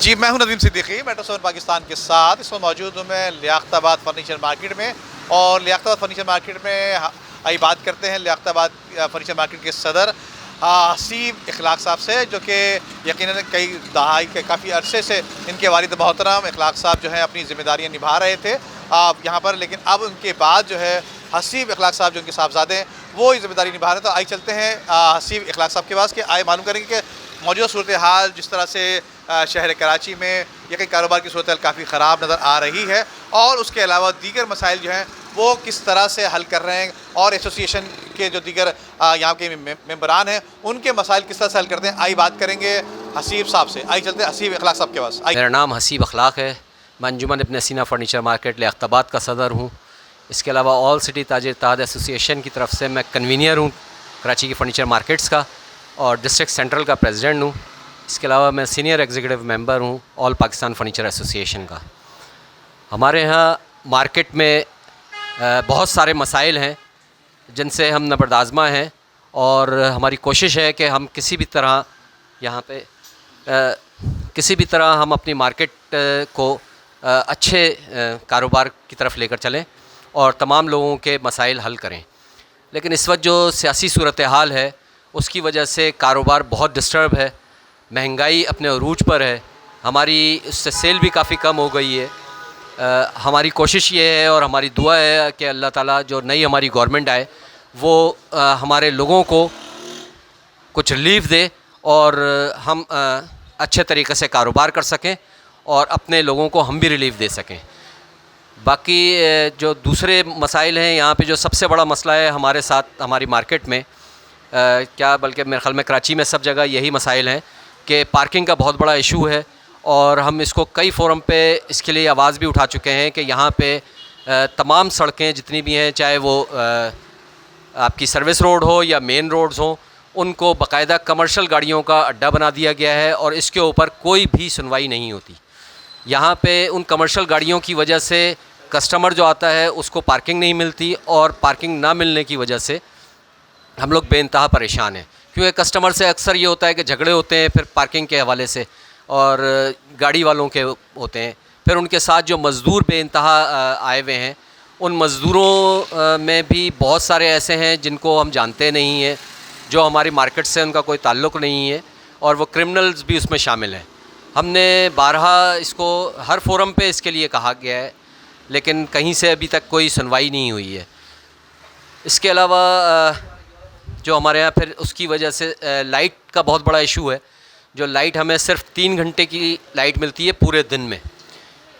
جی میں ہوں ندیم صدیقی میٹرو 7 پاکستان کے ساتھ اس وقت موجود ہوں میں لیاقت آباد فرنیچر مارکیٹ میں، اور لیاقت آباد فرنیچر مارکیٹ میں آئی بات کرتے ہیں لیاقت آباد فرنیچر مارکیٹ کے صدر حسیب اخلاق صاحب سے، جو کہ یقیناً کئی دہائی کے کافی عرصے سے ان کے والد محترم اخلاق صاحب جو ہیں اپنی ذمہ داریاں نبھا رہے تھے یہاں پر، لیکن اب ان کے بعد جو ہے حسیب اخلاق صاحب جو ان کے صاحبزادے ہیں وہ یہ ذمہ داری نبھا رہے ہیں۔ تو آئی چلتے ہیں حسیب اخلاق صاحب کے پاس کہ آئے معلوم کریں گے کہ موجودہ صورتحال جس طرح سے شہر کراچی میں یقینی کاروبار کی صورتحال کافی خراب نظر آ رہی ہے، اور اس کے علاوہ دیگر مسائل جو ہیں وہ کس طرح سے حل کر رہے ہیں، اور ایسوسی ایشن کے جو دیگر یہاں کے ممبران ہیں ان کے مسائل کس طرح سے حل کرتے ہیں، آئی بات کریں گے حسیب صاحب سے۔ آئی چلتے ہیں حسیب اخلاق صاحب کے پاس۔ میرا نام حسیب اخلاق ہے، میں انجمن ابن سینا فرنیچر مارکیٹ لیاقت آباد کا صدر ہوں۔ اس کے علاوہ آل سٹی تاجر اتحاد ایسوسی ایشن کی طرف سے میں کنوینئر ہوں کراچی کی فرنیچر مارکیٹس کا، اور ڈسٹرکٹ سینٹرل کا پریزیڈنٹ ہوں۔ اس کے علاوہ میں سینئر ایگزیکٹو ممبر ہوں آل پاکستان فرنیچر ایسوسی ایشن کا۔ ہمارے ہاں مارکیٹ میں بہت سارے مسائل ہیں جن سے ہم نبردآزما ہیں، اور ہماری کوشش ہے کہ ہم کسی بھی طرح ہم اپنی مارکیٹ کو اچھے کاروبار کی طرف لے کر چلیں اور تمام لوگوں کے مسائل حل کریں۔ لیکن اس وقت جو سیاسی صورتحال ہے اس کی وجہ سے کاروبار بہت ڈسٹرب ہے، مہنگائی اپنے عروج پر ہے، ہماری اس سے سیل بھی کافی کم ہو گئی ہے۔ ہماری کوشش یہ ہے اور ہماری دعا ہے کہ اللہ تعالیٰ جو نئی ہماری گورنمنٹ آئے وہ ہمارے لوگوں کو کچھ ریلیف دے اور ہم اچھے طریقے سے کاروبار کر سکیں اور اپنے لوگوں کو ہم بھی ریلیف دے سکیں۔ باقی جو دوسرے مسائل ہیں، یہاں پہ جو سب سے بڑا مسئلہ ہے ہمارے ساتھ ہماری مارکیٹ میں، کیا بلکہ میرے خیال میں کراچی میں سب جگہ یہی مسائل ہیں کہ پارکنگ کا بہت بڑا ایشو ہے، اور ہم اس کو کئی فورم پہ اس کے لیے آواز بھی اٹھا چکے ہیں کہ یہاں پہ تمام سڑکیں جتنی بھی ہیں، چاہے وہ آپ کی سروس روڈ ہو یا مین روڈز ہوں، ان کو باقاعدہ کمرشل گاڑیوں کا اڈا بنا دیا گیا ہے، اور اس کے اوپر کوئی بھی سنوائی نہیں ہوتی۔ یہاں پہ ان کمرشل گاڑیوں کی وجہ سے کسٹمر جو آتا ہے اس کو پارکنگ نہیں ملتی، اور پارکنگ نہ ملنے کی وجہ سے ہم لوگ بے انتہا پریشان ہیں، کیونکہ کسٹمر سے اکثر یہ ہوتا ہے کہ جھگڑے ہوتے ہیں پھر پارکنگ کے حوالے سے، اور گاڑی والوں کے ہوتے ہیں، پھر ان کے ساتھ جو مزدور بے انتہا آئے ہوئے ہیں، ان مزدوروں میں بھی بہت سارے ایسے ہیں جن کو ہم جانتے نہیں ہیں، جو ہماری مارکیٹ سے ان کا کوئی تعلق نہیں ہے، اور وہ کرمنلز بھی اس میں شامل ہیں۔ ہم نے بارہا اس کو ہر فورم پہ اس کے لیے کہا گیا ہے، لیکن کہیں سے ابھی تک کوئی سنوائی نہیں ہوئی ہے۔ اس کے علاوہ جو ہمارے یہاں پھر اس کی وجہ سے لائٹ کا بہت بڑا ایشو ہے، جو لائٹ ہمیں صرف 3 گھنٹے کی لائٹ ملتی ہے پورے دن میں،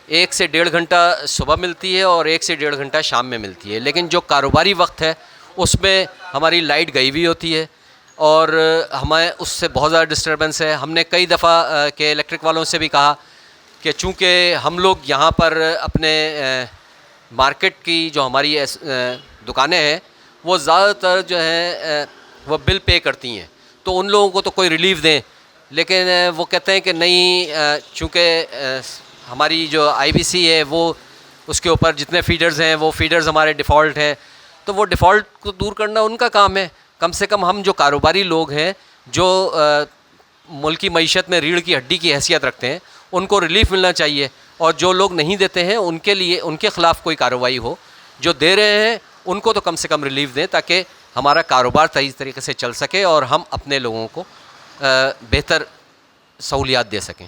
1 سے 1.5 گھنٹہ صبح ملتی ہے اور 1 سے 1.5 گھنٹہ شام میں ملتی ہے، لیکن جو کاروباری وقت ہے اس میں ہماری لائٹ گئی ہوئی ہوتی ہے، اور ہمیں اس سے بہت زیادہ ڈسٹربنس ہے۔ ہم نے کئی دفعہ کہ الیکٹرک والوں سے بھی کہا کہ چونکہ ہم لوگ یہاں پر اپنے مارکیٹ کی جو ہماری دکانیں ہیں وہ زیادہ تر جو ہیں وہ بل پے کرتی ہیں، تو ان لوگوں کو تو کوئی ریلیف دیں، لیکن وہ کہتے ہیں کہ نہیں، چونکہ ہماری جو آئی بی سی ہے وہ اس کے اوپر جتنے فیڈرز ہیں وہ فیڈرز ہمارے ڈیفالٹ ہیں، تو وہ ڈیفالٹ کو دور کرنا ان کا کام ہے۔ کم سے کم ہم جو کاروباری لوگ ہیں جو ملکی معیشت میں ریڑھ کی ہڈی کی حیثیت رکھتے ہیں ان کو ریلیف ملنا چاہیے، اور جو لوگ نہیں دیتے ہیں ان کے لیے ان کے خلاف کوئی کارروائی ہو، جو دے رہے ہیں ان کو تو کم سے کم ریلیف دیں تاکہ ہمارا کاروبار صحیح طریقے سے چل سکے اور ہم اپنے لوگوں کو بہتر سہولیات دے سکیں۔